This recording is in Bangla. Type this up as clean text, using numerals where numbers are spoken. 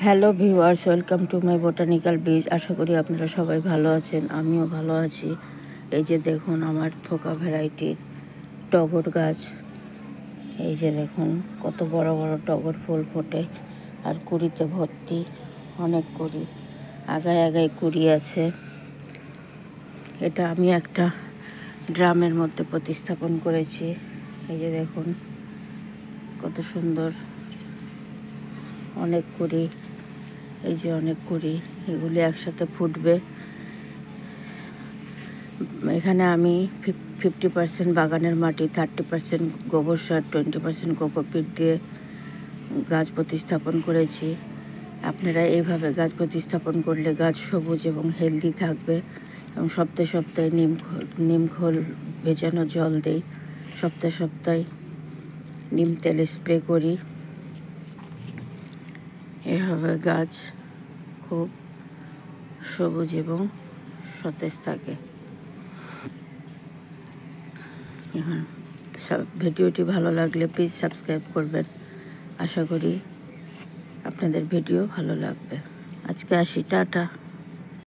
Hello viewers, welcome to my botanical বীজ। আশা করি আপনারা সবাই ভালো আছেন, আমিও ভালো আছি। এই যে দেখুন আমার থোকা ভ্যারাইটির টগর গাছ। এই যে দেখুন কত বড় বড় টগর ফুল ফোটে আর কুড়িতে ভর্তি, অনেক কুড়ি, আগায় আগায় কুড়ি আছে। এটা আমি একটা ড্রামের মধ্যে প্রতিস্থাপন করেছি। এই যে দেখুন কত সুন্দর, অনেক কুড়ি, এই যে অনেক কুড়ি, এগুলি একসাথে ফুটবে। এখানে আমি 50% বাগানের মাটি, 30% গোবর সার, 20% কোকোপিট দিয়ে গাছ প্রতিস্থাপন করেছি। আপনারা এইভাবে গাছ প্রতিস্থাপন করলে গাছ সবুজ এবং হেলদি থাকবে। এবং সপ্তাহে সপ্তাহে নিমখোল ভেজানো জল দেই, সপ্তাহে সপ্তাহে নিম তেল স্প্রে করি। এভাবে গাছ খুব সবুজ এবং সতেজ থাকে। ভিডিওটি ভালো লাগলে প্লিজ সাবস্ক্রাইব করবেন। আশা করি আপনাদের ভিডিও ভালো লাগবে। আজকে আসি, টাটা।